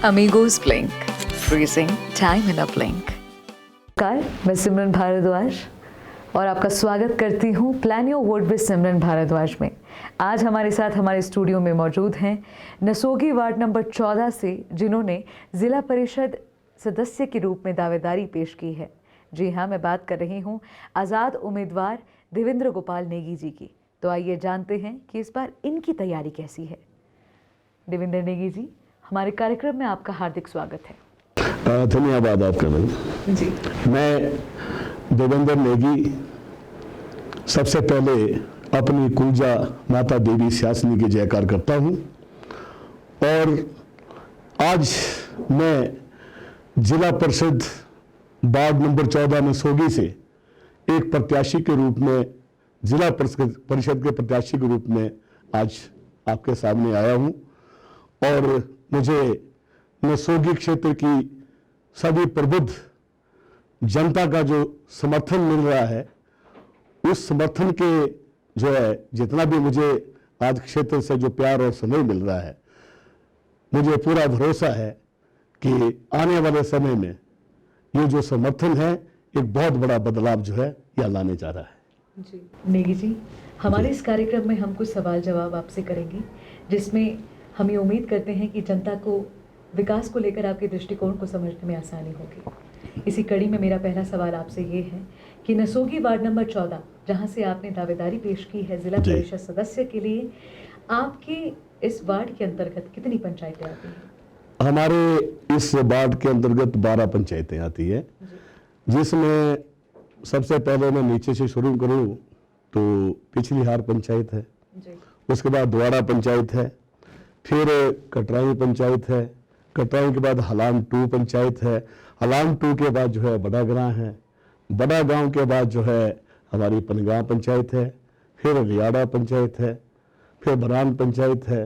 Amigos Blink, freezing time in a blink. नमस्कार, मैं सिमरन भारद्वाज और आपका स्वागत करती हूँ प्लान योर वोट विद सिमरन भारद्वाज में। आज हमारे साथ हमारे स्टूडियो में मौजूद हैं नसोगी वार्ड नंबर 14 से, जिन्होंने ज़िला परिषद सदस्य के रूप में दावेदारी पेश की है। जी हाँ, मैं बात कर रही हूँ आज़ाद उम्मीदवार देवेंद्र गोपाल नेगी जी की। तो आइए जानते हैं कि इस बार इनकी तैयारी कैसी है। देवेंद्र नेगी जी, हमारे कार्यक्रम में आपका हार्दिक स्वागत है। धन्यवाद आपका मैम जी। मैं देवेंद्र नेगी सबसे पहले अपनी कुंजा माता देवी स्यासनी की जयकार करता हूं और आज मैं जिला परिषद वार्ड नंबर 14 नसोगी से एक प्रत्याशी के रूप में, जिला परिषद के प्रत्याशी के रूप में आज आपके सामने आया हूं और मुझे नसोगी क्षेत्र की सभी प्रबुद्ध जनता का जो समर्थन मिल रहा है, उस समर्थन के जो है जितना भी मुझे आज क्षेत्र से जो प्यार और स्नेह मिल रहा है, मुझे पूरा भरोसा है कि आने वाले समय में ये जो समर्थन है एक बहुत बड़ा बदलाव जो है यह लाने जा रहा है। जी नेगी जी, हमारे इस कार्यक्रम में हम कुछ सवाल जवाब आपसे करेंगे, जिसमें हम ये उम्मीद करते हैं कि जनता को विकास को लेकर आपके दृष्टिकोण को समझने में आसानी होगी। इसी कड़ी में मेरा पहला सवाल आपसे ये है कि नसोगी वार्ड नंबर 14, जहां से आपने दावेदारी पेश की है जिला परिषद सदस्य के लिए, आपके इस वार्ड के अंतर्गत कितनी पंचायतें आती हैं? हमारे इस वार्ड के अंतर्गत 12 पंचायतें आती है, जिसमें सबसे पहले मैं नीचे से शुरू करूं तो पिछली हार पंचायत है, उसके बाद द्वारा पंचायत है, फिर कटराई पंचायत है, कटराई के बाद हलान 2 पंचायत है, हलान 2 के बाद जो है बड़ा गांव है, बड़ा गांव के बाद जो है हमारी पनगांव पंचायत है, फिर रियाड़ा पंचायत है, फिर बरान पंचायत है,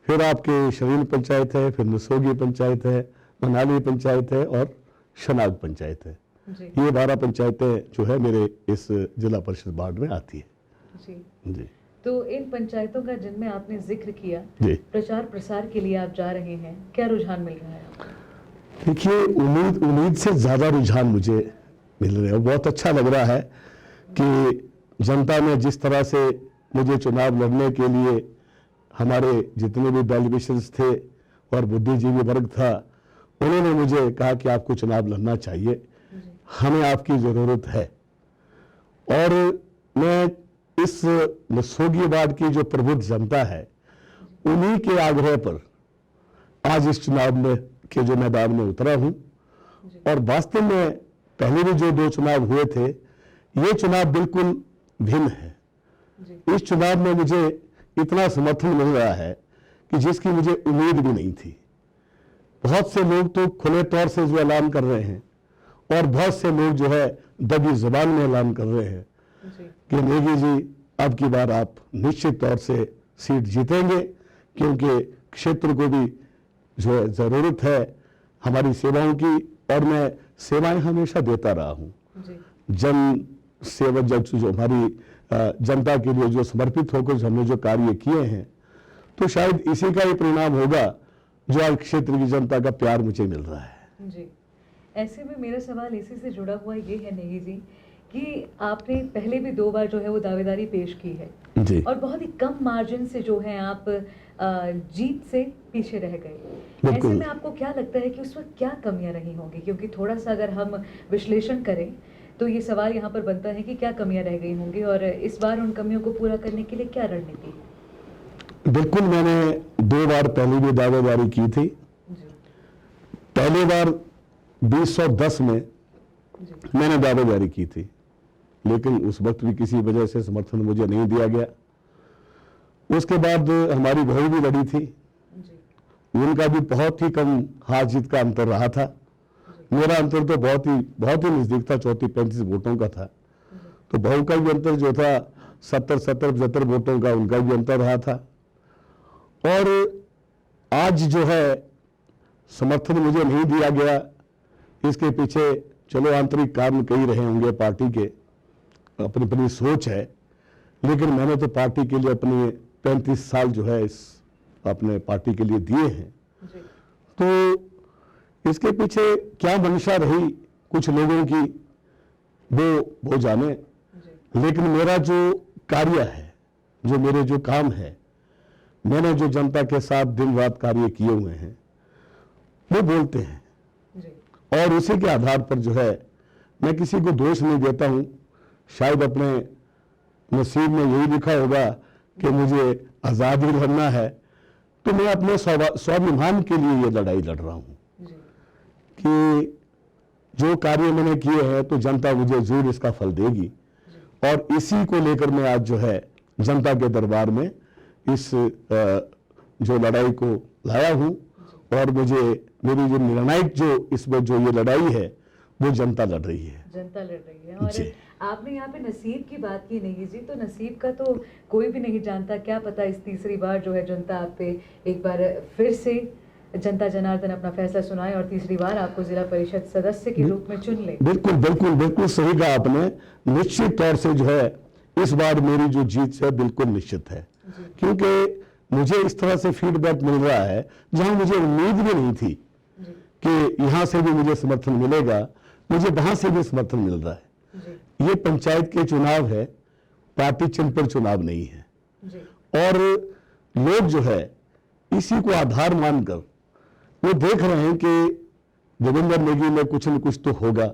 फिर आपके शरीन पंचायत है, फिर नसोगी पंचायत है, मनाली पंचायत है और शनाग पंचायत है। ये 12 पंचायतें जो है मेरे इस जिला परिषद वार्ड में आती है। जी। तो इन पंचायतों का जिनमें आपने जिक्र किया, जी, प्रचार प्रसार के लिए आप जा रहे हैं, क्या रुझान मिल रहा है आपको? देखिए, उम्मीद से ज्यादा रुझान मुझे मिल रहे हैं। बहुत अच्छा लग रहा है कि जनता ने जिस तरह से मुझे चुनाव लड़ने के लिए, हमारे जितने भी वेल विशर्स थे और बुद्धिजीवी वर्ग था, उन्होंने मुझे कहा कि आपको चुनाव लड़ना चाहिए, हमें आपकी जरूरत है। और मैं इस नसोगी वार्ड की जो प्रबुद्ध जनता है, उन्हीं के आग्रह पर आज इस चुनाव में के जो मैदान में उतरा हूं। और वास्तव में पहले भी जो 2 चुनाव हुए थे, ये चुनाव बिल्कुल भिन्न है। इस चुनाव में मुझे इतना समर्थन मिल रहा है कि जिसकी मुझे उम्मीद भी नहीं थी। बहुत से लोग तो खुले तौर से जो ऐलान कर रहे हैं और बहुत से लोग जो है दबी जुबान में ऐलान कर रहे हैं कि नेगी जी, अब की बार आप निश्चित तौर से सीट जीतेंगे, क्योंकि क्षेत्र को भी जो है जरूरत है हमारी सेवाओं की, और मैं सेवाएं हमेशा देता रहा हूं। जन सेवा जो हमारी जनता के लिए जो समर्पित होकर हमने जो कार्य किए हैं, तो शायद इसी का ही परिणाम होगा जो आज क्षेत्र की जनता का प्यार मुझे मिल रहा है। जी, ऐसे में मेरा सवाल इसी से जुड़ा हुआ ये है नेगी जी कि आपने पहले भी 2 बार जो है वो दावेदारी पेश की है जी, और बहुत ही कम मार्जिन से जो है आप जीत से पीछे रह गए। ऐसे में आपको क्या लगता है कि उस वक्त क्या कमियां रही होंगी? क्योंकि थोड़ा सा अगर हम विश्लेषण करें तो ये सवाल यहाँ पर बनता है कि क्या कमियां रह गई होंगी और इस बार उन कमियों को पूरा करने के लिए क्या रणनीति है? बिल्कुल, मैंने 2 बार पहले भी दावेदारी की थी। पहली बार 2010 में मैंने दावेदारी की थी, लेकिन उस वक्त भी किसी वजह से समर्थन मुझे नहीं दिया गया। उसके बाद हमारी बहू भी लड़ी थी, उनका भी बहुत ही कम हार जीत का अंतर रहा था। मेरा अंतर तो बहुत ही नजदीक था, 34-35 वोटों का था। तो बहू का भी अंतर जो था 70-75 वोटों का, उनका भी अंतर रहा था। और आज जो है समर्थन मुझे नहीं दिया गया, इसके पीछे चलो आंतरिक कारण कई रहे होंगे, पार्टी के अपनी अपनी सोच है, लेकिन मैंने तो पार्टी के लिए अपने 35 साल जो है इस अपने पार्टी के लिए दिए हैं। तो इसके पीछे क्या मंशा रही कुछ लोगों की वो जाने, लेकिन मेरा जो कार्य है, जो मेरे जो काम है, मैंने जो जनता के साथ दिन रात कार्य किए हुए हैं वो बोलते हैं जी। और उसी के आधार पर जो है मैं किसी को दोष नहीं देता हूं। शायद अपने नसीब में यही लिखा होगा कि मुझे आज़ादी लड़ना है, तो मैं अपने स्वाभिमान के लिए ये लड़ाई लड़ रहा हूं कि जो कार्य मैंने किए हैं तो जनता मुझे जरूर इसका फल देगी, और इसी को लेकर मैं आज जो है जनता के दरबार में इस जो लड़ाई को लाया हूं, और मुझे मेरी जो निर्णायक जो इसमें जो ये लड़ाई है वो जनता लड़ रही है। जनता लड़ रही है। और आपने यहाँ पे नसीब की बात की नेगी जी, तो नसीब का तो कोई भी नहीं जानता। क्या पता इस तीसरी बार जो है जनता आप पे एक बार फिर से जनता जनार्दन अपना फैसला सुनाए और तीसरी बार आपको जिला परिषद सदस्य के रूप में चुन ले। बिल्कुल बिल्कुल बिल्कुल सही कहा आपने। निश्चित तौर से जो है इस बार मेरी जो जीत है बिल्कुल निश्चित है, क्योंकि मुझे इस तरह से फीडबैक मिल रहा है जहां मुझे उम्मीद भी नहीं थी कि यहां से भी मुझे समर्थन मिलेगा, मुझे वहां से भी समर्थन मिल रहा है। ये पंचायत के चुनाव है, पार्टी चिन्ह पर चुनाव नहीं है, और लोग जो है इसी को आधार मानकर वो देख रहे हैं कि देवेंद्र नेगी में कुछ न कुछ तो होगा,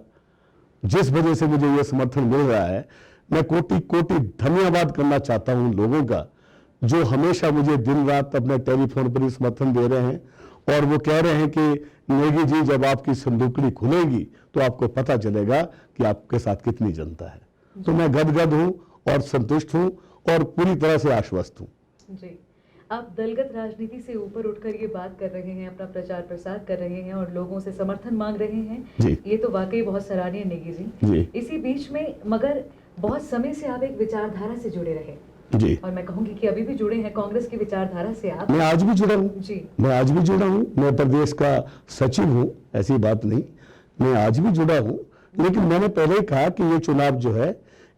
जिस वजह से मुझे ये समर्थन मिल रहा है। मैं कोटि कोटि धन्यवाद करना चाहता हूं लोगों का, जो हमेशा मुझे दिन रात अपने टेलीफोन पर ही समर्थन दे रहे हैं, और वो कह रहे हैं कि नेगी जी जब आपकी संदूकड़ी खुलेगी तो आपको पता चलेगा कि आपके साथ कितनी जनता है। तो मैं गदगद हूं और संतुष्ट हूं और पूरी तरह से आश्वस्त हूं। जी, आप दलगत राजनीति से ऊपर उठकर ये बात कर रहे हैं, अपना प्रचार प्रसार कर रहे हैं और लोगों से समर्थन मांग रहे हैं जी। ये तो वाकई बहुत सराहनीय नेगी जी। इसी बीच में मगर बहुत समय से आप एक विचारधारा से जुड़े रहे जी, और मैं कहूंगी कि अभी भी जुड़े हैं कांग्रेस की विचारधारा से आप। मैं आज भी जुड़ा हूँ जी, मैं आज भी जुड़ा हूँ। मैं प्रदेश का सचिव हूँ, ऐसी बात नहीं, मैं आज भी जुड़ा हूँ। लेकिन मैंने पहले ही कहा कि ये चुनाव जो है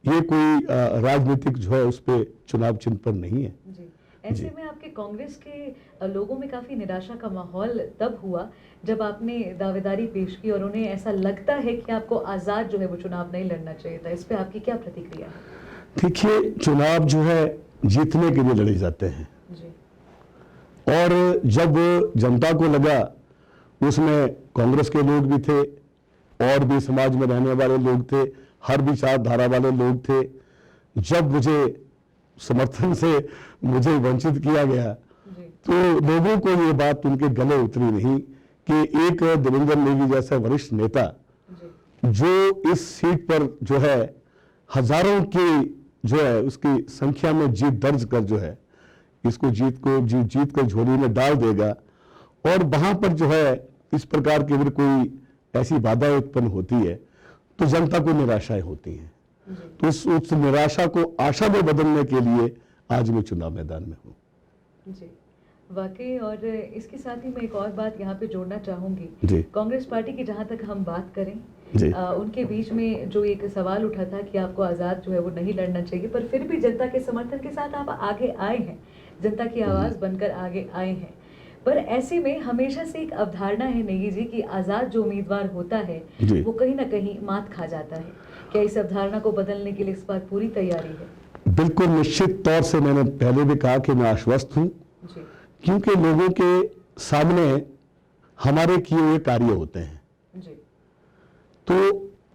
ये कोई राजनीतिक जो है उस पर चुनाव चिन्ह पर नहीं है जी। ऐसे में आपके कांग्रेस के लोगों में काफी निराशा का माहौल तब हुआ जब आपने दावेदारी पेश की और उन्हें ऐसा लगता है कि आपको आजाद जो है वो चुनाव नहीं लड़ना चाहिए था। इस पे आपकी क्या प्रतिक्रिया है? देखिए, चुनाव जो है जीतने के लिए लड़े जाते हैं जी। और जब जनता को लगा, उसमें कांग्रेस के लोग भी थे और भी समाज में रहने वाले लोग थे, हर विचारधारा वाले लोग थे, जब मुझे समर्थन से मुझे वंचित किया गया तो लोगों को ये बात उनके गले उतरी नहीं कि एक देवेंद्र नेगी जैसा वरिष्ठ नेता जो इस सीट पर जो है हजारों की जो है उसकी संख्या में जीत दर्ज कर जो है इसको जीत कर झोली में डाल देगा, और वहां पर जो है इस प्रकार की अगर कोई ऐसी बाधा उत्पन्न होती है तो जनता को निराशाएं होती हैं। तो उस निराशा को आशा में बदलने के लिए आज मैं चुनाव मैदान में हूँ। जी, वाकई। और इसके साथ ही मैं एक और बात यहाँ पे जोड़ना चाहूंगी। जी। कांग्रेस पार्टी की जहाँ तक हम बात करें, उनके बीच में जो एक सवाल उठा था कि आपको आजाद जो है वो नहीं लड़ना चाहिए, पर फिर भी जनता के समर्थन के साथ आप आगे आए हैं, जनता की आवाज बनकर आगे आए हैं। पर ऐसे में हमेशा से एक अवधारणा है नेगी जी कि आजाद जो उम्मीदवार होता है वो कहीं ना कहीं मात खा जाता है। क्या इस अवधारणा को बदलने के लिए इस बार पूरी तैयारी है? बिल्कुल निश्चित तौर से। मैंने पहले भी कहा कि मैं आश्वस्त हूँ, क्योंकि लोगों के सामने हमारे किए हुए कार्य होते हैं जी। तो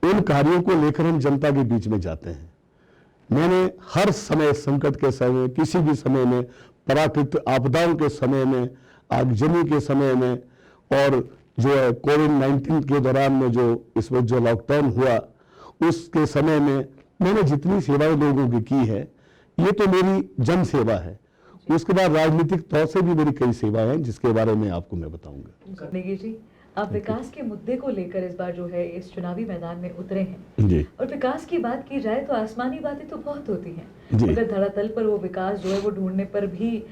उन कार्यों को लेकर हम जनता के बीच में जाते हैं। मैंने हर समय, संकट के समय, किसी भी समय में, प्राकृतिक आपदाओं के समय में, आगजनी के समय में, और जो है कोविड-19 के दौरान में जो इस वक्त जो लॉकडाउन हुआ उसके समय में मैंने जितनी सेवाएं लोगों की की है, ये तो मेरी जन सेवा है। उसके बाद राजनीतिक तौर से भी मेरी कई सेवाएं हैं जिसके बारे में आपको मैं बताऊंगा। नेगी जी, आप विकास के मुद्दे को लेकर इस बार जो है इस चुनावी मैदान में उतरे हैं जी। और विकास की बात की जाए तो आसमानी बातें तो बहुत होती हैं, जी। मगर धरातल पर वो विकास जो है वो ढूंढने पर भी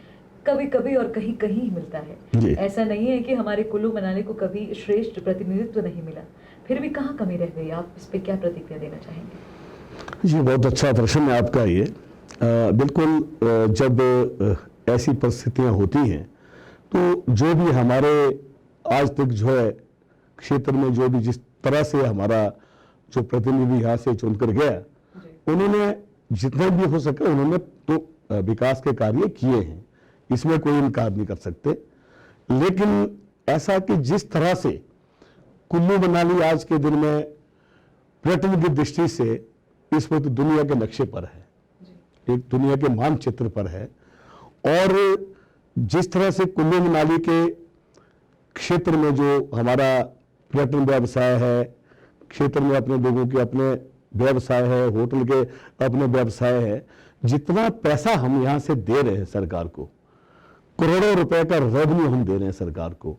कभी कभी और कहीं कहीं ही मिलता है। जी। ऐसा नहीं है कि हमारे कुल्लू मनाली को कभी श्रेष्ठ प्रतिनिधित्व नहीं मिला, फिर भी कहाँ कमी रह गई? आप इस पे क्या प्रतिक्रिया देना चाहेंगे? जी, बहुत अच्छा प्रश्न है आपका ये। बिल्कुल, जब ऐसी परिस्थितियां होती हैं तो जो भी हमारे आज तक जो है क्षेत्र में जो भी जिस तरह से हमारा जो प्रतिनिधि यहाँ से चुनकर गया, उन्होंने जितने भी हो सके उन्होंने तो विकास के कार्य किए हैं, इसमें कोई इनकार नहीं कर सकते। लेकिन ऐसा कि जिस तरह से कुल्लू मनाली आज के दिन में पर्यटन की दृष्टि से इस वक्त दुनिया के नक्शे पर है, एक दुनिया के मानचित्र पर है, और जिस तरह से कुल्लू मनाली के क्षेत्र में जो हमारा पर्यटन व्यवसाय है, क्षेत्र में अपने लोगों के अपने व्यवसाय है, होटल के अपने व्यवसाय है, जितना पैसा हम यहाँ से दे रहे हैं सरकार को, करोड़ों रुपए का रेवेन्यू हम दे रहे हैं सरकार को,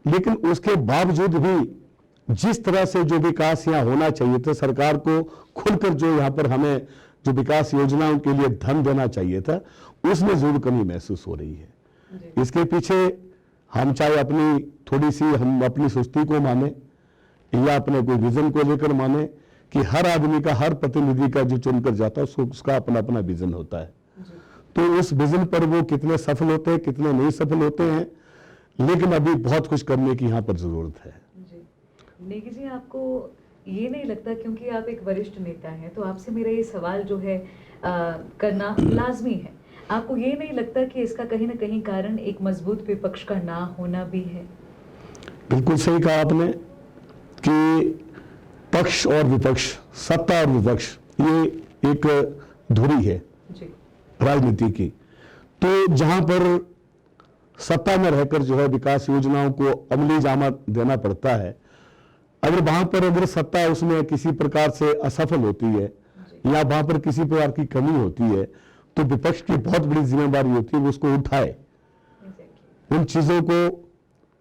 लेकिन उसके बावजूद भी जिस तरह से जो विकास यहाँ होना चाहिए था, सरकार को खुलकर जो यहाँ पर हमें जो विकास योजनाओं के लिए धन देना चाहिए था, उसमें जरूर कमी महसूस हो रही है। इसके पीछे हम चाहे अपनी थोड़ी सी हम अपनी सुस्ती को माने या अपने कोई विजन को लेकर माने कि हर आदमी का, हर प्रतिनिधि का जो चुनकर जाता है उसका अपना अपना विजन होता है, तो उस विजन पर वो कितने सफल होते हैं, कितने नहीं सफल होते हैं, लेकिन अभी बहुत कुछ करने की यहाँ पर जरूरत है। नेगी जी, आपको ये नहीं लगता, क्योंकि आप एक वरिष्ठ नेता हैं, तो आपसे मेरा ये सवाल जो है करना लाजमी है, आपको ये नहीं लगता कि इसका कहीं ना कहीं कारण एक मजबूत विपक्ष का ना होना भी है? बिल्कुल सही कहा आपने कि पक्ष और विपक्ष, सत्ता और विपक्ष, ये एक धुरी है राजनीति की। तो जहां पर सत्ता में रहकर जो है विकास योजनाओं को अमली जामा देना पड़ता है, अगर वहां पर अगर सत्ता उसमें किसी प्रकार से असफल होती है या वहां पर किसी प्रकार की कमी होती है, तो विपक्ष की बहुत बड़ी जिम्मेदारी होती है वो उसको उठाए, उन चीजों को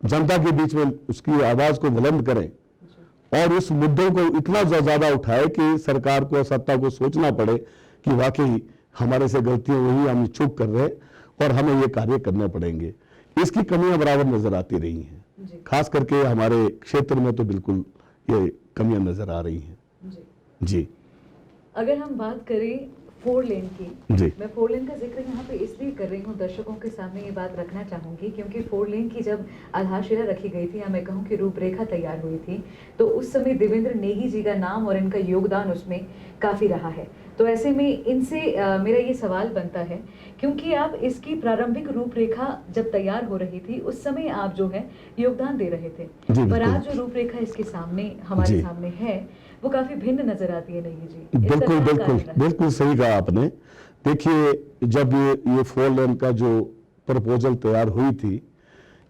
जनता के बीच में उसकी आवाज को बुलंद करें और उस मुद्दों को इतना ज्यादा उठाए कि सरकार को, सत्ता को सोचना पड़े कि वाकई हमारे से गलतियां हुई, हम चूक कर रहे और हमें ये कार्य करने पड़ेंगे। इसकी कमियां बराबर नजर आती रही हैं, खास करके हमारे क्षेत्र में तो बिल्कुल ये कमियां नजर आ रही हैं। जी, अगर हम बात करें 4 लेन की, मैं 4 लेन का जिक्र यहाँ पे इसलिए कर रही हूँ, दर्शकों के सामने ये बात रखना चाहूँगी, क्योंकि 4 लेन की जब आधारशिला रखी गई थी, या मैं कहूँ कि रूपरेखा तैयार हुई थी, तो उस समय देवेंद्र नेगी जी का नाम और इनका योगदान उसमें काफ़ी रहा है। तो ऐसे में इनसे मेरा ये सवाल बनता है, क्योंकि आप इसकी प्रारंभिक रूपरेखा जब तैयार हो रही थी, उस समय आप जो है योगदान दे रहे थे, पर आज जो रूपरेखा इसके सामने हमारे सामने है वो काफी भिन्न नजर आती है। नहीं जी, बिल्कुल बिल्कुल बिल्कुल सही कहा आपने। देखिए, जब ये 4 लेन का जो प्रपोजल तैयार हुई थी,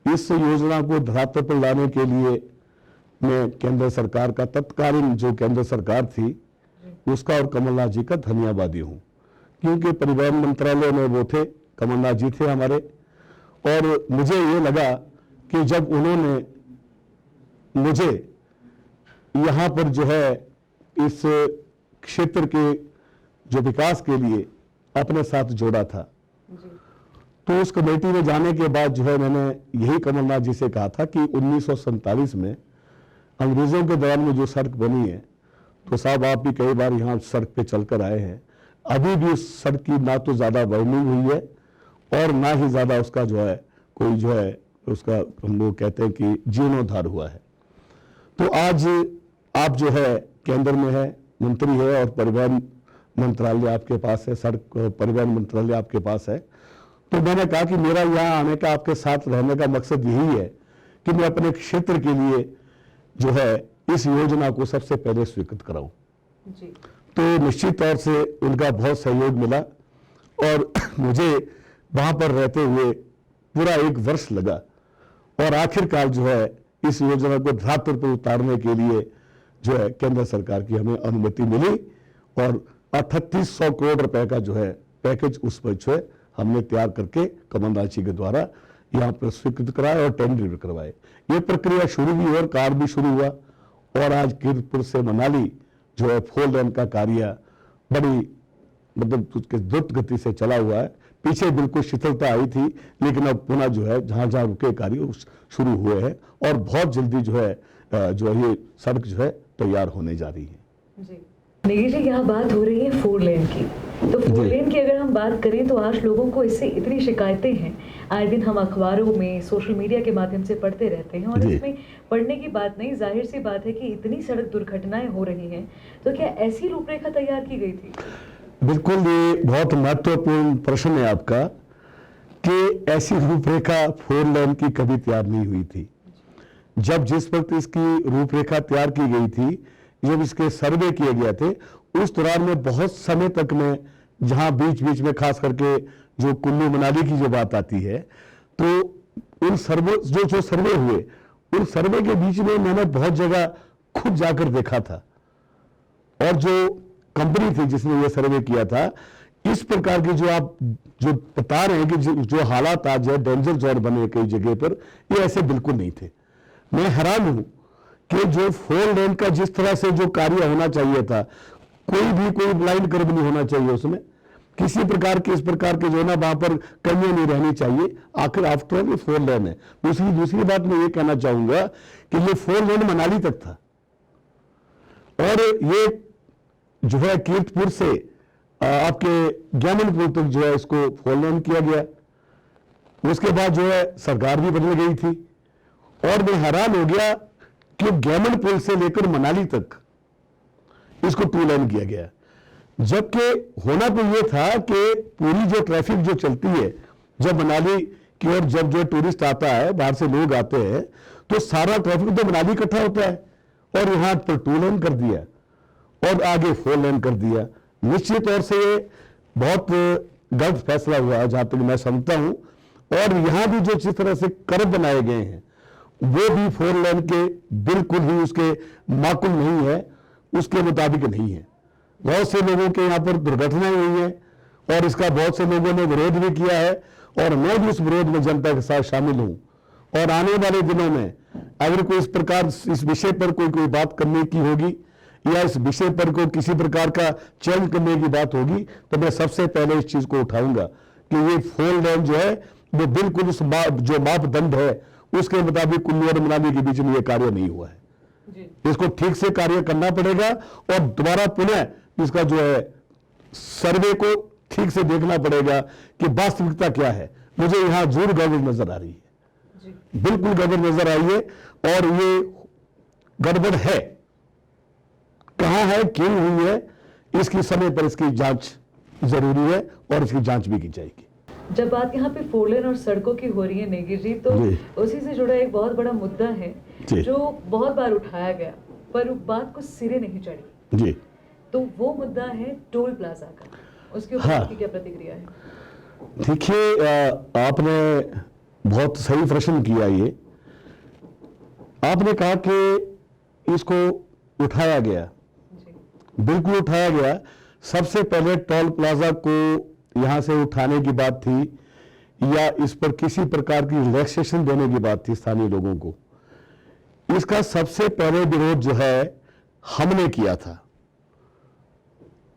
इस योजना को धरातल पर लाने के लिए मैं केंद्र सरकार का, तत्कालीन जो केंद्र सरकार थी उसका और कमलनाथ जी का धन्यवादी हूँ, क्योंकि परिवहन मंत्रालय में वो थे, कमलनाथ जी थे हमारे, और मुझे ये लगा कि जब उन्होंने मुझे यहाँ पर जो है इस क्षेत्र के जो विकास के लिए अपने साथ जोड़ा था, तो उस कमेटी में जाने के बाद जो है मैंने यही कमलनाथ जी से कहा था कि 1947 में अंग्रेजों के दौरान में जो सड़क बनी है, तो साहब आप भी कई बार यहाँ सड़क पे चलकर आए हैं, अभी भी उस सड़क की ना तो ज्यादा वाइडनिंग हुई है और ना ही ज्यादा उसका जो है कोई जो है उसका, हम लोग कहते हैं कि जीर्णोद्धार हुआ है। तो आज आप जो है केंद्र में है, मंत्री है, और परिवहन मंत्रालय आपके पास है, सड़क परिवहन मंत्रालय आपके पास है, तो मैंने कहा कि मेरा यहाँ आने का, आपके साथ रहने का मकसद यही है कि मैं अपने क्षेत्र के लिए जो है इस योजना को सबसे पहले स्वीकृत कराऊं। तो निश्चित तौर से उनका बहुत सहयोग मिला और मुझे वहां पर रहते हुए पूरा 1 वर्ष लगा, और आखिरकार जो है इस योजना को धरातल पर उतारने के लिए जो है केंद्र सरकार की हमें अनुमति मिली, और 3800 करोड़ रुपए का जो है पैकेज उस पर जो है हमने तैयार करके कमलनाथ जी के द्वारा यहाँ पर स्वीकृत कराया और टेंडर भी करवाए। ये प्रक्रिया शुरू हुई और कार्य भी शुरू हुआ, और आज कीरतपुर से मनाली जो है 4 लेन का कार्य बड़ी मतलब उसके द्रुत गति से चला हुआ है। पीछे बिल्कुल शिथिलता आई थी, लेकिन अब पुनः जो है जहां जहां रुके कार्य शुरू हुए हैं, और बहुत जल्दी जो है ये सड़क जो है तैयार होने जा रही है। जी, नेगी जी, यहाँ बात हो रही है 4 लेन की, तो फोर लेन की अगर हम बात करें तो आज लोगों को इससे इतनी शिकायतें हैं, आए दिन हम अखबारों में सोशल मीडिया के माध्यम से पढ़ते रहते हैं, और जी। इसमें पढ़ने की बात नहीं, जाहिर सी बात है कि इतनी सड़क दुर्घटनाएं हो रही हैं, तो क्या ऐसी रूपरेखा तैयार की गई थी? बिल्कुल, ये बहुत महत्वपूर्ण प्रश्न है आपका कि ऐसी रूपरेखा फोर लेन की कभी तैयार नहीं हुई थी। जब जिस वक्त इसकी रूपरेखा तैयार की गई थी, जब इसके सर्वे किए गए थे, उस दौरान में बहुत समय तक में, जहां बीच बीच में खास करके जो कुल्लू मनाली की जो बात आती है, तो उन सर्वे जो सर्वे हुए, उन सर्वे के बीच में मैंने बहुत जगह खुद जाकर देखा था, और जो कंपनी थी जिसने ये सर्वे किया था, इस प्रकार की जो आप जो बता रहे हैं कि जो हालात आज है, डेंजर जोन बने कई जगह पर, ये ऐसे बिल्कुल नहीं थे। मैं हैरान हूं कि जो फोर लेन का जिस तरह से जो कार्य होना चाहिए था, कोई ब्लाइंड कर्व नहीं होना चाहिए उसमें, किसी प्रकार के इस प्रकार के जो है ना वहां पर कमियां नहीं रहनी चाहिए। आखिर आफ्टर ऑल ये फोर लेन है। दूसरी बात मैं ये कहना चाहूंगा कि ये फोर लेन मनाली तक था, और ये जो है कीर्तपुर से आपके ज्ञानपुर तक जो है इसको फोर लेन किया गया। उसके बाद जो है सरकार भी बदल गई थी, और मैं हैरान हो गया कि ज्ञानपुर से लेकर मनाली तक इसको टू लेन किया गया, जबकि होना तो यह था कि पूरी जो ट्रैफिक जो चलती है, जब मनाली की ओर जब जो टूरिस्ट आता है, बाहर से लोग आते हैं, तो सारा ट्रैफिक तो मनाली इकट्ठा होता है, और यहां पर टू लेन कर दिया और आगे फोर लेन कर दिया। निश्चित तौर से ये बहुत गलत फैसला हुआ जहां तक मैं समझता हूं, और यहां भी जो जिस तरह से कर्व बनाए गए हैं, वो भी फोर लेन के बिल्कुल ही उसके माकूल नहीं है, उसके मुताबिक नहीं है। बहुत से लोगों के यहाँ पर दुर्घटनाएं हुई हैं, और इसका बहुत से लोगों ने विरोध भी किया है, और मैं भी उस विरोध में जनता के साथ शामिल हूं। और आने वाले दिनों में अगर कोई इस प्रकार इस विषय पर कोई बात करने की होगी, या इस विषय पर कोई किसी प्रकार का चैलेंज करने की बात होगी, तो मैं सबसे पहले इस चीज को उठाऊंगा कि ये फोर लेन जो है वो बिल्कुल उस जो मापदंड है उसके मुताबिक कुल्लू और मनाली के बीच में ये कार्य नहीं हुआ है। इसको ठीक से कार्य करना पड़ेगा, और दोबारा पुनः इसका जो है सर्वे को ठीक से देखना पड़ेगा कि वास्तविकता क्या है। मुझे यहां जरूर गड़बड़ नजर आ रही है, बिल्कुल गड़बड़ नजर आई है, और ये गड़बड़ है, कहां है, क्यों हुई है, इसकी समय पर इसकी जांच जरूरी है, और इसकी जांच भी की जाएगी। जब बात यहाँ पे फोर लेन और सड़कों की हो रही है नेगी जी, तो उसी से जुड़ा एक बहुत बड़ा मुद्दा है जो बहुत बार उठाया गया, पर बात को सिरे नहीं चढ़ी जी। तो वो मुद्दा है टोल प्लाजा का, उसके ऊपर आपकी क्या प्रतिक्रिया है? देखिए, आपने बहुत सही प्रश्न किया। ये आपने कहा कि इसको उठाया गया, बिल्कुल उठाया गया। सबसे पहले टोल प्लाजा को यहां से उठाने की बात थी, या इस पर किसी प्रकार की रिलैक्सेशन देने की बात थी स्थानीय लोगों को। इसका सबसे पहले विरोध जो है हमने किया था,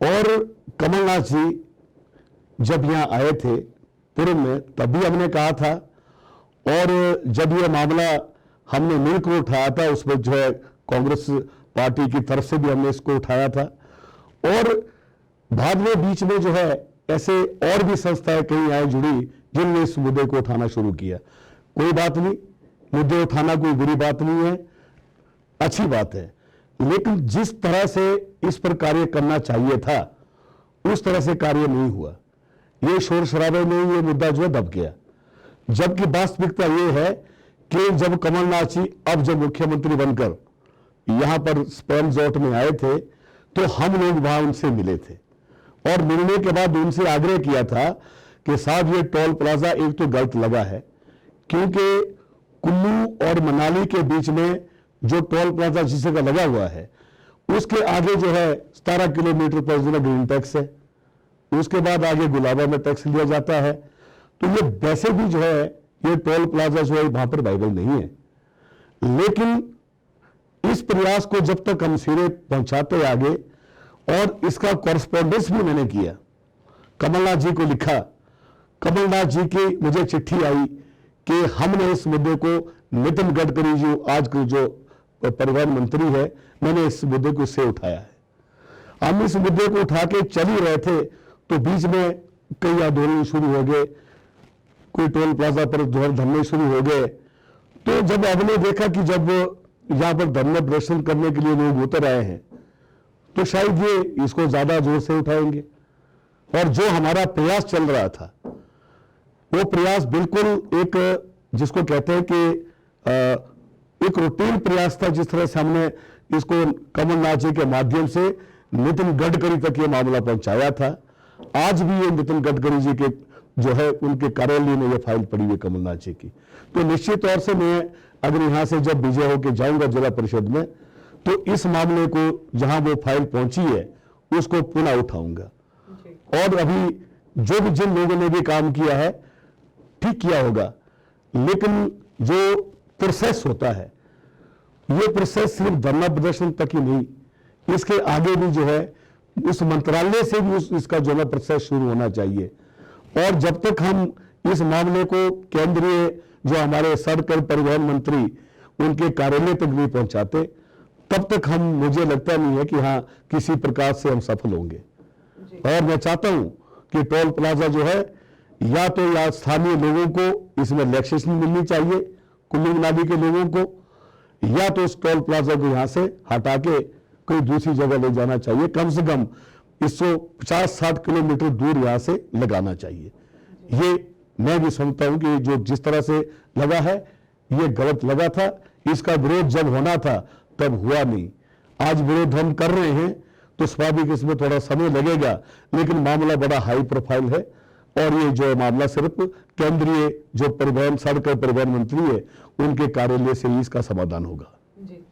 और कमलनाथ जी जब यहां आए थे पूर्व में, तब भी हमने कहा था, और जब यह मामला हमने मिलकर उठाया था, उसमें जो है कांग्रेस पार्टी की तरफ से भी हमने इसको उठाया था, और बाद में बीच में जो है ऐसे और भी संस्थाएं कहीं आए जुड़ी जिनने इस मुद्दे को उठाना शुरू किया। कोई बात नहीं, मुद्दे उठाना कोई बुरी बात नहीं है, अच्छी बात है, लेकिन जिस तरह से इस पर कार्य करना चाहिए था उस तरह से कार्य नहीं हुआ। ये शोर शराबे में ये मुद्दा जो है दब गया, जबकि वास्तविकता ये है कि जब कमलनाथ जी अब जब मुख्यमंत्री बनकर यहां पर स्पैम जोट में आए थे, तो हम लोग वहां उनसे मिले थे, और मिलने के बाद उनसे आग्रह किया था कि साहब ये टोल प्लाजा एक तो गलत लगा है, क्योंकि कुल्लू और मनाली के बीच में जो टोल प्लाजा जिस जगह लगा हुआ है, उसके आगे जो है 17 किलोमीटर पर जो ग्रीन टैक्स है, उसके बाद आगे गुलाबा में टैक्स लिया जाता है। तो ये वैसे भी जो है ये टोल प्लाजा जो है वहां पर वाइबल नहीं है, लेकिन इस प्रयास को जब तक हम सिरे पहुंचाते आगे, और इसका कॉरेस्पॉन्डेंस भी मैंने किया, कमलनाथ जी को लिखा, कमलनाथ जी की मुझे चिट्ठी आई कि हमने इस मुद्दे को नितिन गडकरी जो आज के जो परिवहन मंत्री है, मैंने इस मुद्दे को उससे उठाया है। हम इस मुद्दे को उठा के चल ही रहे थे, तो बीच में कई आंदोलन शुरू हो गए, कोई टोल प्लाजा पर धरने शुरू हो गए। तो जब हमने देखा कि जब यहाँ पर धरना प्रदर्शन करने के लिए लोग उतर आए हैं तो शायद ये इसको ज्यादा जोर से उठाएंगे। और जो हमारा प्रयास चल रहा था वो प्रयास बिल्कुल एक जिसको कहते हैं कि एक रूटीन प्रयास था, जिस तरह से हमने इसको कमलनाथ जी के माध्यम से नितिन गडकरी तक ये मामला पहुंचाया था। आज भी ये नितिन गडकरी जी के जो है उनके कार्यालय में ये फाइल पड़ी हुई कमलनाथ जी की। तो निश्चित तौर से मैं अगर यहां से जब विजय होकर जाऊंगा जिला परिषद में तो इस मामले को जहां वो फाइल पहुंची है उसको पुनः उठाऊंगा। और अभी जो भी जिन लोगों ने भी काम किया है ठीक किया होगा, लेकिन जो प्रोसेस होता है ये प्रोसेस सिर्फ धरना प्रदर्शन तक ही नहीं, इसके आगे भी जो है उस मंत्रालय से भी इसका जो है प्रोसेस शुरू होना चाहिए। और जब तक हम इस मामले को केंद्रीय जो हमारे सड़क और परिवहन मंत्री उनके कार्यालय तक नहीं पहुंचाते तब तक हम, मुझे लगता नहीं है कि हाँ किसी प्रकार से हम सफल होंगे। और मैं चाहता हूं कि टोल प्लाजा जो है या तो या स्थानीय लोगों को इसमें रिलैक्सेशन मिलनी चाहिए, कुल्लू मनाली के लोगों को, या तो उस टोल प्लाजा को यहां से हटा के कोई दूसरी जगह ले जाना चाहिए। कम से कम 150-60 किलोमीटर दूर यहां से लगाना चाहिए। ये मैं भी समझता हूं कि जो जिस तरह से लगा है ये गलत लगा था। इसका विरोध जब होना था तब हुआ नहीं। आज विरोध हम कर रहे हैं तो स्वाभाविक इसमें थोड़ा समय लगेगा, लेकिन मामला बड़ा हाई प्रोफाइल है। और ये जो मामला सिर्फ केंद्रीय जो परिवहन सड़क और परिवहन मंत्री है उनके कार्यालय से ही इसका समाधान होगा। जी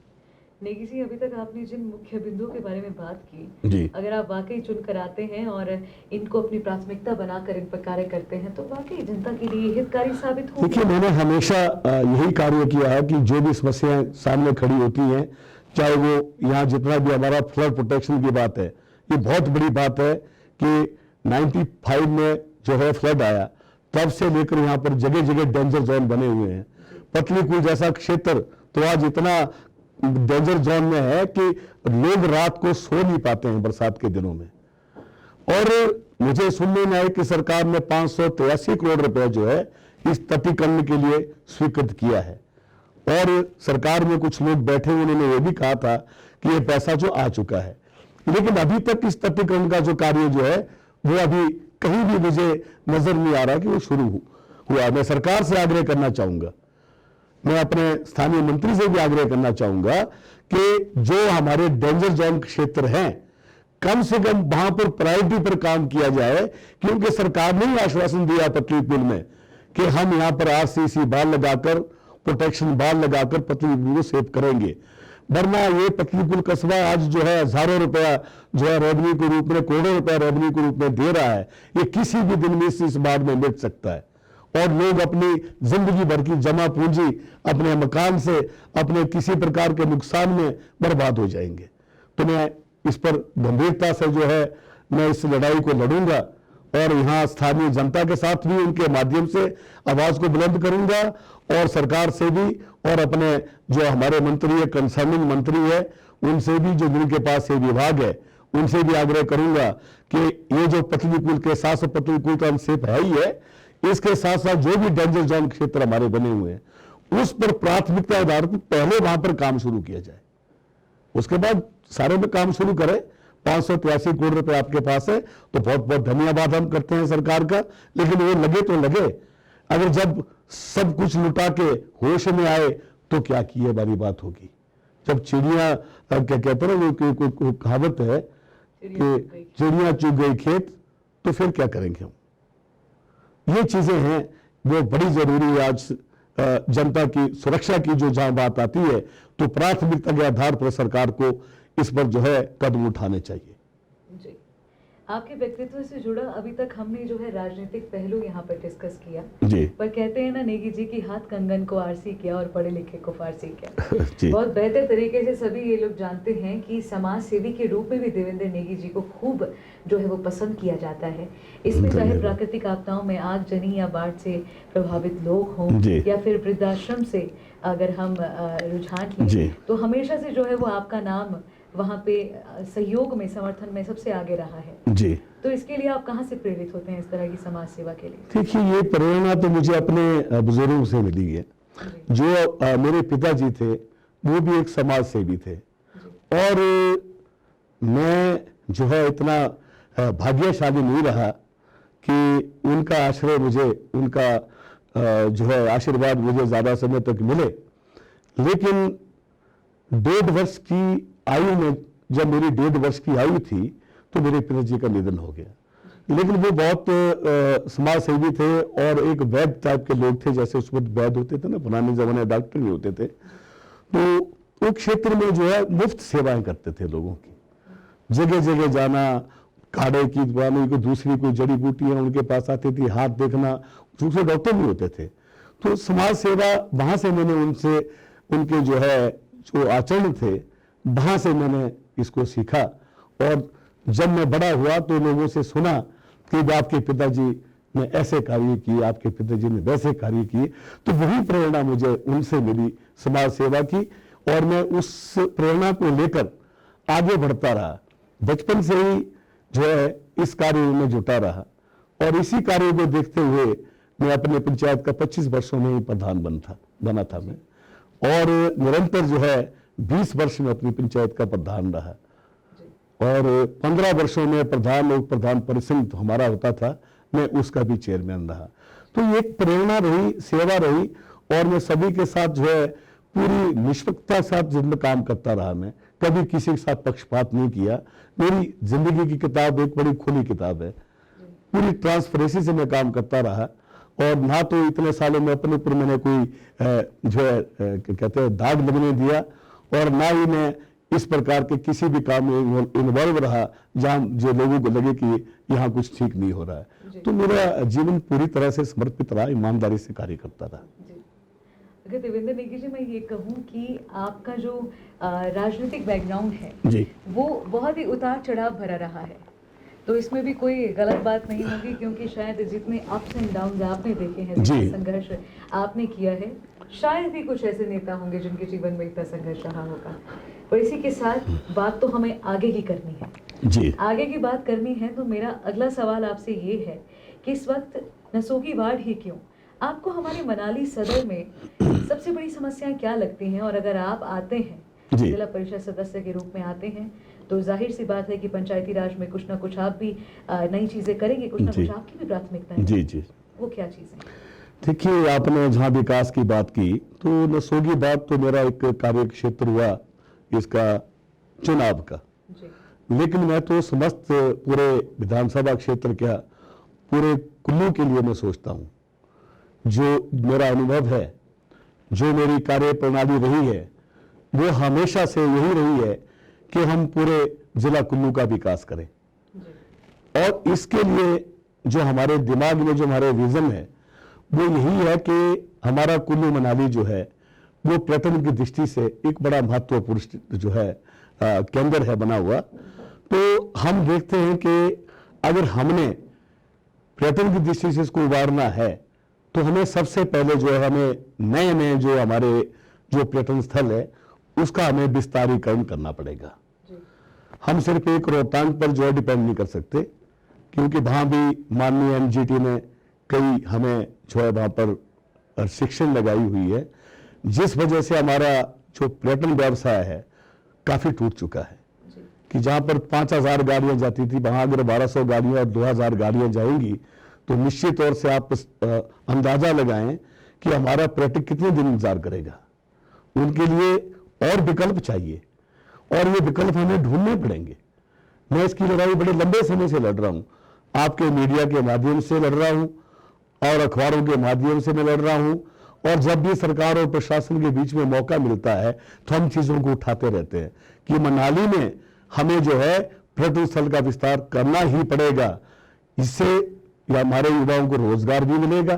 नेगी जी, अभी तक आपने जिन मुख्य बिंदुओं के बारे में बात की जी, अगर आप वाकई चुनकर आते हैं और इनको अपनी प्राथमिकता बनाकर इन पर कार्य करते हैं तो वाकई जनता के लिए हितकारी साबित होगी। देखिए मैंने हमेशा यही कार्य किया है कि जो भी समस्याएं सामने खड़ी होती हैं, चाहे वो यहाँ जितना भी हमारा फ्लड प्रोटेक्शन की बात है, ये बहुत बड़ी बात है कि 95 में जो है फ्लड आया तब से लेकर यहाँ पर जगह जगह डेंजर जोन बने हुए हैं। पतलीकूल जैसा क्षेत्र तो आज इतना डेंजर जोन में है कि लोग रात को सो नहीं पाते हैं बरसात के दिनों में। और मुझे सुनने में आया कि सरकार ने 583 करोड़ रुपए जो है इस तटीकरण के लिए स्वीकृत किया है। और सरकार में कुछ लोग बैठे हुए उन्होंने ये भी कहा था कि ये पैसा जो आ चुका है, लेकिन अभी तक इस तटीकरण का जो कार्य जो है वो अभी कहीं भी मुझे नजर नहीं आ रहा कि वो शुरू हुआ। मैं सरकार से आग्रह करना चाहूंगा, मैं अपने स्थानीय मंत्री से भी आग्रह करना चाहूंगा कि जो हमारे डेंजर जोन क्षेत्र हैं कम से कम वहां पर प्रायोरिटी पर काम किया जाए, क्योंकि सरकार ने ही आश्वासन दिया पतलीपुल में कि हम यहां पर आरसीसी बाल लगाकर प्रोटेक्शन बाल लगाकर पतलीपुल को सेव करेंगे। वरना ये पतलीपुल कस्बा आज जो है हजारों रुपया जो है रेवेन्यू के रूप में, करोड़ों रुपया रेवेन्यू के रूप में दे रहा है, ये किसी भी दिन में इस बाढ़ में मिट सकता है। और लोग अपनी जिंदगी भर की जमा पूंजी अपने मकान से अपने किसी प्रकार के नुकसान में बर्बाद हो जाएंगे। तो मैं इस पर गंभीरता से जो है मैं इस लड़ाई को लड़ूंगा और यहाँ स्थानीय जनता के साथ भी उनके माध्यम से आवाज को बुलंद करूंगा और सरकार से भी और अपने जो हमारे मंत्री है, कंसर्निंग मंत्री है, उनसे भी जो जिनके पास ये विभाग है उनसे भी आग्रह करूंगा कि ये जो पतलीपुल के साथ पतलीपुल का अनसेफ है ही है, इसके साथ साथ जो भी डेंजर जोन क्षेत्र हमारे बने हुए हैं उस पर प्राथमिकता आधार पर पहले वहां पर काम शुरू किया जाए, उसके बाद सारे में काम शुरू करें। 583 करोड़ रुपए आपके पास है तो बहुत बहुत धन्यवाद हम करते हैं सरकार का, लेकिन वो लगे तो लगे। अगर जब सब कुछ लुटा के होश में आए तो क्या किए वाली बात होगी। जब चिड़िया क्या कहते हैं वो कहावत है कि चिड़िया चुग गई खेत, तो फिर क्या करेंगे हम। ये चीजें हैं वो बड़ी जरूरी है। आज जनता की सुरक्षा की जो जहां बात आती है तो प्राथमिकता के आधार पर सरकार को इस पर जो है कदम उठाने चाहिए। जी, आपके व्यक्तित्व से जुड़ा अभी तक हमने जो है राजनीतिक पहलू यहाँ पर डिस्कस किया जी, पर कहते हैं ना नेगी जी की हाथ कंगन को आरसी किया और पढ़े लिखे को फारसी किया। जी, बहुत बेहतर तरीके से सभी ये लोग जानते हैं कि समाज सेवी के रूप में भी देवेंद्र नेगी जी को खूब जो है वो पसंद किया जाता है। इसमें चाहे प्राकृतिक आपदाओं में आगजनी या बाढ़ से प्रभावित लोग हों या फिर वृद्धाश्रम से अगर हम रुझान लें तो हमेशा से जो है वो आपका नाम वहाँ पे सहयोग में समर्थन में सबसे आगे रहा है। जी, तो इसके लिए आप कहाँ से प्रेरित होते हैं इस तरह की समाज सेवा के लिए? देखिए, ये प्रेरणा तो मुझे अपने बुजुर्गों से मिली है। जी, जो मेरे पिताजी थे वो भी एक समाज सेवी थे, जी, और मैं जो है इतना भाग्यशाली नहीं रहा कि उनका आश्रय मुझे, उनका जो है आशीर्वाद मुझे ज्यादा समय तक मिले। लेकिन 1.5 वर्ष की आयु में, जब मेरी 1.5 वर्ष की आयु थी, तो मेरे पिताजी का निधन हो गया। लेकिन वो बहुत समाज सेवी थे और एक वैद्य टाइप के लोग थे, जैसे उस वक्त वैद्य होते थे ना, पुराने जमाने में डॉक्टर भी होते थे। तो वो क्षेत्र में जो है मुफ्त सेवाएं करते थे लोगों की, जगह जगह जाना, काढ़े की दवाई को, दूसरी कोई जड़ी बूटियां उनके पास आती थी, हाथ देखना, दूसरे डॉक्टर भी होते थे। तो समाज सेवा, वहां से मैंने उनसे, उनके जो है जो आचरण थे, वहां से मैंने इसको सीखा। और जब मैं बड़ा हुआ तो लोगों से सुना कि आपके पिताजी ने ऐसे कार्य किए, आपके पिताजी ने वैसे कार्य किए, तो वही प्रेरणा मुझे उनसे मिली समाज सेवा की, और मैं उस प्रेरणा को लेकर आगे बढ़ता रहा। बचपन से ही जो है इस कार्य में जुटा रहा, और इसी कार्य को देखते हुए मैं अपने पंचायत का 25 वर्षों में ही प्रधान बना था मैं, और निरंतर जो है 20 वर्ष में अपनी पंचायत का प्रधान रहा, और 15 वर्षों में प्रधान और प्रधान परिषद हमारा होता था, मैं उसका भी चेयरमैन रहा। तो ये एक प्रेरणा रही, सेवा रही, और मैं सभी के साथ जो है पूरी निष्पक्षता के साथ जिंदगी काम करता रहा। मैं कभी किसी के साथ पक्षपात नहीं किया। मेरी जिंदगी की किताब एक बड़ी खुली किताब है, पूरी ट्रांसपेरेंसी से मैं काम करता रहा, और ना तो इतने सालों में अपने ऊपर मैंने कोई जो है कहते हैं दाग लगने दिया, और ना ही मैं इस प्रकार के किसी भी काम में इन्वॉल्व रहा जहां जो लोगों को लगे कि यहाँ कुछ ठीक नहीं हो रहा है। तो मेरा जीवन पूरी तरह से समर्पित रहा, ईमानदारी से कार्य करता रहा। अगर देवेंद्र नेगी जी, मैं ये कहूँ कि आपका जो राजनीतिक बैकग्राउंड है जी, वो बहुत ही उतार चढ़ाव भरा रहा है, तो इसमें भी कोई गलत बात नहीं होगी, क्योंकि शायद जितने अप्स एंड डाउन आपने देखे हैं, जितना संघर्ष आपने किया है, शायद ही कुछ ऐसे नेता होंगे जिनके जीवन में इतना संघर्ष रहा होगा। पर इसी के साथ बात तो हमें आगे की करनी है। जी, आगे की बात करनी है, तो मेरा अगला सवाल आपसे ये है कि इस वक्त नसोगी वार्ड ही क्यों, आपको हमारे मनाली सदर में सबसे बड़ी समस्याएं क्या लगती हैं? और अगर आप आते हैं, जिला परिषद सदस्य के रूप में आते हैं, तो जाहिर सी बात है कि पंचायती राज में कुछ ना कुछ आप भी नई चीजें करेंगे, कुछ ना कुछ आपकी भी प्राथमिकता है। जी जी, वो क्या चीजें? देखिए, आपने जहाँ विकास की बात की, तो नसोगी बात तो मेरा एक कार्य क्षेत्र हुआ इसका चुनाव का, लेकिन मैं तो समस्त पूरे विधानसभा क्षेत्र क्या पूरे कुल्लू के लिए मैं सोचता हूँ। जो मेरा अनुभव है, जो मेरी कार्य प्रणाली रही है, वो हमेशा से यही रही है कि हम पूरे जिला कुल्लू का विकास करें, और इसके लिए जो हमारे दिमाग में जो हमारे विजन है वो यही है कि हमारा कुल्लू मनाली जो है वो पर्यटन की दृष्टि से एक बड़ा महत्वपूर्ण जो है केंद्र है बना हुआ। तो हम देखते हैं कि अगर हमने पर्यटन की दृष्टि से इसको उभारना है, तो हमें सबसे पहले जो है हमें नए नए जो हमारे जो पर्यटन स्थल है उसका हमें विस्तारीकरण करना पड़ेगा। हम सिर्फ एक रोहतांग पर जो है डिपेंड नहीं कर सकते, क्योंकि वहां भी माननीय एनजीटी ने कई हमें जो है वहां पर रिस्ट्रिक्शन लगाई हुई है, जिस वजह से हमारा जो पर्यटन व्यवसाय है काफी टूट चुका है। कि जहां पर 5000 गाड़ियां जाती थी, वहां अगर 1200 गाड़ियां और 2000 गाड़ियां जाएंगी, तो निश्चित तौर से आप अंदाजा लगाएं कि हमारा पर्यटक कितने दिन इंतजार करेगा। उनके लिए और विकल्प चाहिए, और ये विकल्प हमें ढूंढने पड़ेंगे। मैं इसकी लड़ाई बड़े लंबे समय से लड़ रहा हूं, आपके मीडिया के माध्यम से लड़ रहा हूं, और अखबारों के माध्यम से मैं लड़ रहा हूं, और जब भी सरकार और प्रशासन के बीच में मौका मिलता है तो हम चीजों को उठाते रहते हैं कि मनाली में हमें जो है पर्यटन स्थल का विस्तार करना ही पड़ेगा। इससे हमारे युवाओं को रोजगार भी मिलेगा,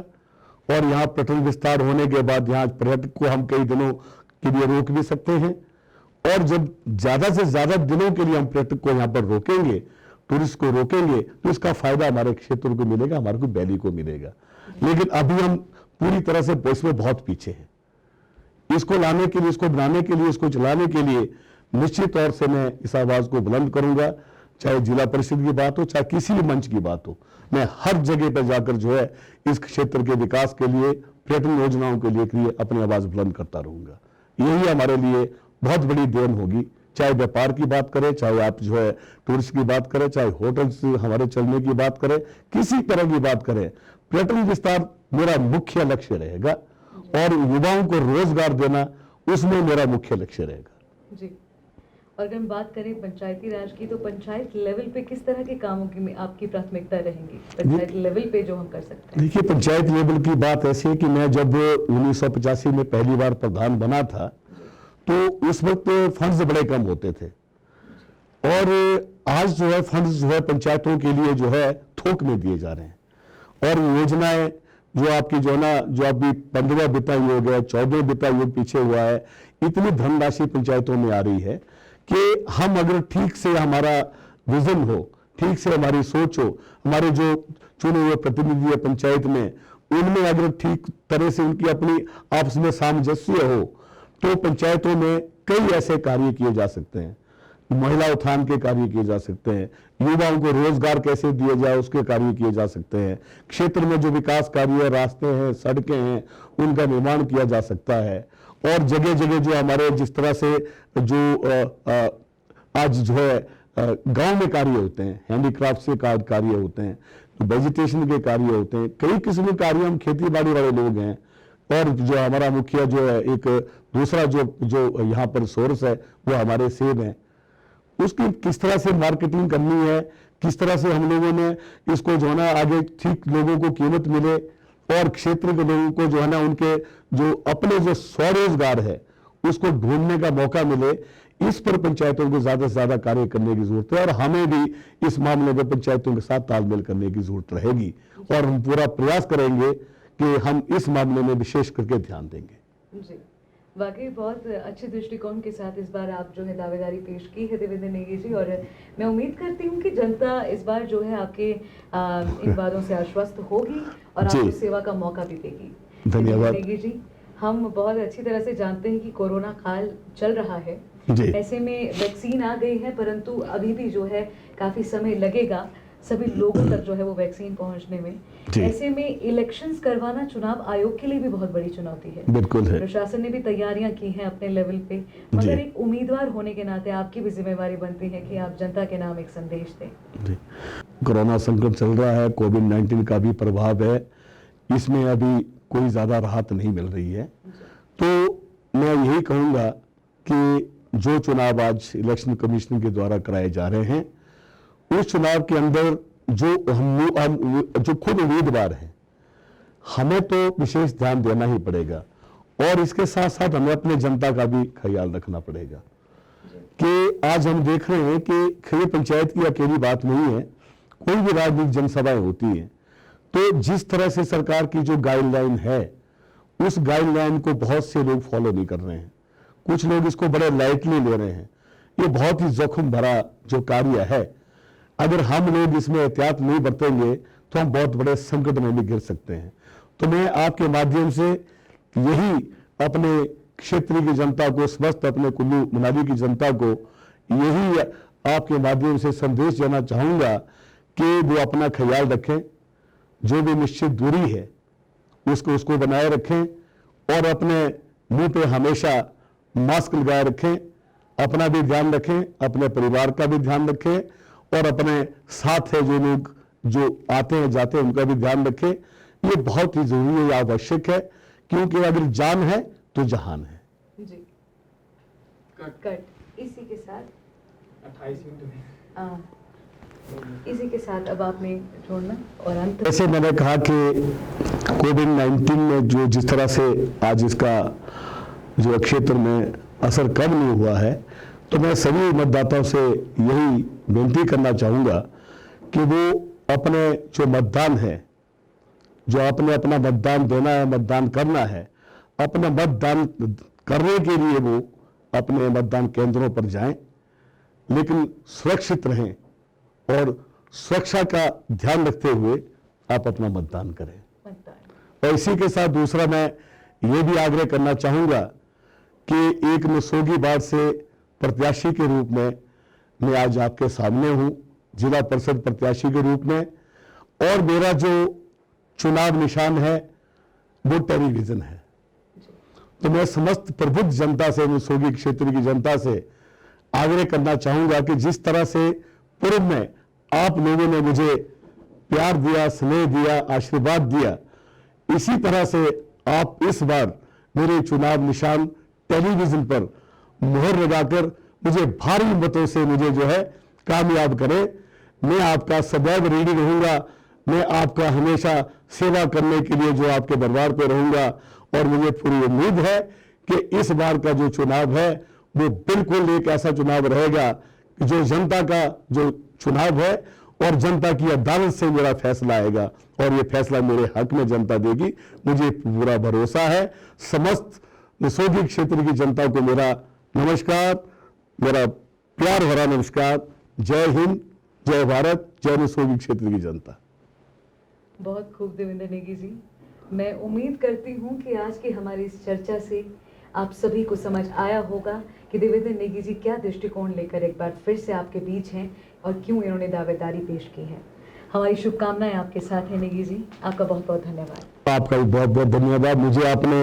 और यहाँ पर्यटन विस्तार होने के बाद यहाँ पर्यटक को हम कई दिनों के लिए रोक भी सकते हैं, और जब ज्यादा से ज्यादा दिनों के लिए हम पर्यटक को यहाँ पर रोकेंगे, टूरिस्ट को रोकेंगे, तो इसका फायदा हमारे क्षेत्र को मिलेगा, हमारे को वैली को मिलेगा। लेकिन अभी हम पूरी तरह से इसमें बहुत पीछे हैं। इसको लाने के लिए, इसको बनाने के लिए, इसको चलाने के लिए निश्चित तौर से मैं इस आवाज को बुलंद करूंगा चाहे जिला परिषद की बात हो, चाहे किसी भी मंच की बात हो, मैं हर जगह पर जाकर जो है इस क्षेत्र के विकास के लिए, पर्यटन योजनाओं के लिए अपनी आवाज बुलंद करता रहूंगा। यही हमारे लिए बहुत बड़ी देन होगी। चाहे व्यापार की बात करें, चाहे आप जो है टूरिस्ट की बात करें, चाहे होटल्स हमारे चलने की बात करें, किसी तरह की बात करें, पर्यटन विस्तार मेरा मुख्य लक्ष्य रहेगा और युवाओं को रोजगार देना उसमें मेरा मुख्य लक्ष्य रहेगा। जी। और अगर हम बात करें पंचायती राज की, तो पंचायत लेवल पे किस तरह के कामों की आपकी प्राथमिकता रहेंगी, पंचायत लेवल पे जो हम कर सकते हैं? देखिए, पंचायत लेवल की बात ऐसी है कि मैं जब 1985 में पहली बार प्रधान बना था तो उस वक्त फंड्स बड़े कम होते थे और आज जो है फंड्स जो है पंचायतों के लिए जो है थोक में दिए जा रहे हैं और योजनाएं जो आपकी जो है ना, जो अभी 15वां वित्त आयोग है, 14वां वित्त आयोग पीछे हुआ है, इतनी धनराशि पंचायतों में आ रही है कि हम अगर ठीक से हमारा विजन हो, ठीक से हमारी सोच हो, हमारे जो चुने हुए प्रतिनिधि है पंचायत में, उनमें अगर ठीक तरह से उनकी अपनी आपस में सामंजस्य हो तो पंचायतों में कई ऐसे कार्य किए जा सकते हैं। महिला उत्थान के कार्य किए जा सकते हैं, युवाओं को रोजगार कैसे दिया जाए उसके कार्य किए जा सकते हैं, क्षेत्र में जो विकास कार्य, रास्ते हैं, सड़कें हैं, उनका निर्माण किया जा सकता है और जगह जगह जो हमारे जिस तरह से जो आज जो है गांव में कार्य होते हैं, हैंडीक्राफ्ट से कार्य होते हैं, वेजिटेशन के कार्य होते हैं, कई किस्म के कार्य, हम खेती बाड़ी वाले लोग हैं और जो हमारा मुखिया जो है एक दूसरा जो यहाँ पर सोर्स है वो हमारे सेब हैं, उसकी किस तरह से मार्केटिंग करनी है, किस तरह से हम लोगों ने इसको जो है ना आगे ठीक लोगों को कीमत मिले और क्षेत्र के लोगों को जो है ना उनके जो अपने जो स्वरोजगार है उसको ढूंढने का मौका मिले, इस पर पंचायतों को ज्यादा से ज्यादा कार्य करने की जरूरत है और हमें भी इस मामले में पंचायतों के साथ तालमेल करने की जरूरत रहेगी और हम पूरा प्रयास करेंगे कि हम इस मामले में विशेष करके ध्यान देंगे। जी, वाकई बहुत अच्छे दृष्टिकोण के साथ इस बार आप जो है दावेदारी पेश की है देवेंद्र नेगी जी, और मैं उम्मीद करती हूँ कि जनता इस बार जो है आपके इन बातों से आश्वस्त होगी और आपको सेवा का मौका भी देगी। धन्यवाद नेगी जी। हम बहुत अच्छी तरह से जानते हैं कि कोरोना काल चल रहा है, ऐसे में वैक्सीन आ गई है परंतु अभी भी जो है काफी समय लगेगा सभी लोगों तक जो है वो वैक्सीन पहुंचने में। ऐसे में इलेक्शंस करवाना चुनाव आयोग के लिए भी बहुत बड़ी चुनौती है। बिल्कुल है। प्रशासन ने भी तैयारियां की हैं अपने लेवल पे, मगर एक उम्मीदवार होने के नाते आपकी भी जिम्मेवारी बनती है कि आप जनता के नाम एक संदेश दें। कोरोना संकट चल रहा है, कोविड-19 का भी प्रभाव है, इसमें अभी कोई ज्यादा राहत नहीं मिल रही है, तो मैं यही कहूंगा कि जो चुनाव आज इलेक्शन कमीशन के द्वारा कराए जा रहे हैं, उस चुनाव के अंदर जो हम जो खुद उम्मीदवार हैं, हमें तो विशेष ध्यान देना ही पड़ेगा और इसके साथ साथ हमें अपने जनता का भी ख्याल रखना पड़ेगा कि आज हम देख रहे हैं कि खैर पंचायत की अकेली बात नहीं है, कोई भी राजनीतिक जनसभाएं होती हैं तो जिस तरह से सरकार की जो गाइडलाइन है उस गाइडलाइन को बहुत से लोग फॉलो नहीं कर रहे हैं, कुछ लोग इसको बड़े लाइटली ले रहे हैं। ये बहुत ही जोखिम भरा जो कार्य है, अगर हम लोग इसमें एहतियात नहीं बरतेंगे तो हम बहुत बड़े संकट में भी गिर सकते हैं। तो मैं आपके माध्यम से यही अपने क्षेत्र की जनता को, समस्त अपने कुल्लू मनाली की जनता को यही आपके माध्यम से संदेश देना चाहूंगा कि वो अपना ख्याल रखें, जो भी निश्चित दूरी है उसको बनाए रखें और अपने मुंह पे हमेशा मास्क लगाए रखें, अपना भी ध्यान रखें, अपने परिवार का भी ध्यान रखें और अपने साथ है जो लोग जो आते हैं जाते हैं उनका भी ध्यान रखें। ये बहुत ही जरूरी है, आवश्यक है, क्योंकि अगर जान है तो जहान है। जी। कट इसी के साथ 28 मिनट इसी के साथ अब आपने छोड़ना और अंत। जैसे मैंने कहा कि कोविड-19 में जो जिस तरह से आज इसका जो क्षेत्र में असर कम नहीं हुआ है, तो मैं सभी मतदाताओं से यही विनती करना चाहूंगा कि वो अपने जो मतदान है, जो आपने अपना मतदान देना है, मतदान करना है, अपना मतदान करने के लिए वो अपने मतदान केंद्रों पर जाएं, लेकिन सुरक्षित रहें और सुरक्षा का ध्यान रखते हुए आप अपना मतदान करें। और इसी के साथ दूसरा मैं ये भी आग्रह करना चाहूंगा कि एक नसोगी वार्ड से प्रत्याशी के रूप में मैं आज आपके सामने हूं जिला परिषद प्रत्याशी के रूप में, और मेरा जो चुनाव निशान है वो टेलीविजन है। तो मैं समस्त प्रबुद्ध जनता से, नसोगी क्षेत्र की जनता से आग्रह करना चाहूंगा कि जिस तरह से पूर्व में आप लोगों ने मुझे प्यार दिया, स्नेह दिया, आशीर्वाद दिया, इसी तरह से आप इस बार मेरे चुनाव निशान टेलीविजन पर मोहर लगाकर मुझे भारी मतों से मुझे जो है कामयाब करें। मैं आपका सदैव रेडी रहूंगा, मैं आपका हमेशा सेवा करने के लिए जो आपके दरबार पर रहूंगा, और मुझे पूरी उम्मीद है कि इस बार का जो चुनाव है वो बिल्कुल एक ऐसा चुनाव रहेगा कि जो जनता का जो चुनाव है और जनता की अदालत से मेरा फैसला आएगा, और ये फैसला मेरे हक में जनता देगी, मुझे पूरा भरोसा है। समस्त नसोगी क्षेत्र की जनता को मेरा नमस्कार, मेरा प्यार भरा नमस्कार। जय हिंद, जय भारत, जय नसोगी क्षेत्र की जनता। बहुत खूब देवेंद्र नेगी जी, मैं उम्मीद करती हूँ कि आज की हमारी इस चर्चा से आप सभी को समझ आया होगा कि देवेंद्र नेगी जी क्या दृष्टिकोण लेकर एक बार फिर से आपके बीच हैं और क्यों इन्होंने दावेदारी पेश की है। हमारी शुभकामनाएं आपके साथ हैं नेगी जी, आपका बहुत बहुत धन्यवाद। आपका भी बहुत बहुत धन्यवाद, मुझे आपने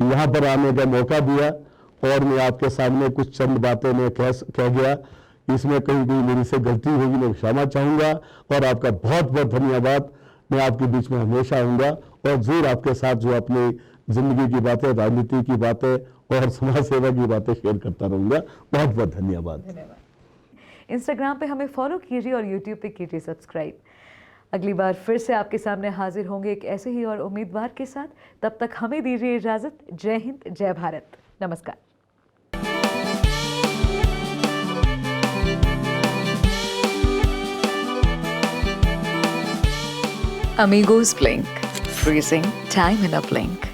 यहाँ पर आने का मौका दिया और मैं आपके सामने कुछ चंद बातें मैं कह गया, इसमें कहीं कहीं मेरी से गलती होगी, मैं क्षमा चाहूँगा, और आपका बहुत बहुत धन्यवाद। मैं आपके बीच में हमेशा आऊँगा और जरूर आपके साथ जो अपनी जिंदगी की बातें, राजनीति की बातें और समाज सेवा की बातें शेयर करता रहूँगा। बहुत बहुत धन्यवाद। इंस्टाग्राम पे हमें फॉलो कीजिए और यूट्यूब पे कीजिए सब्सक्राइब। अगली बार फिर से आपके सामने हाजिर होंगे एक ऐसे ही और उम्मीदवार के साथ। तब तक हमें दीजिए इजाज़त। जय हिंद, जय भारत, नमस्कार। Amigos Blink. Freezing time in a blink.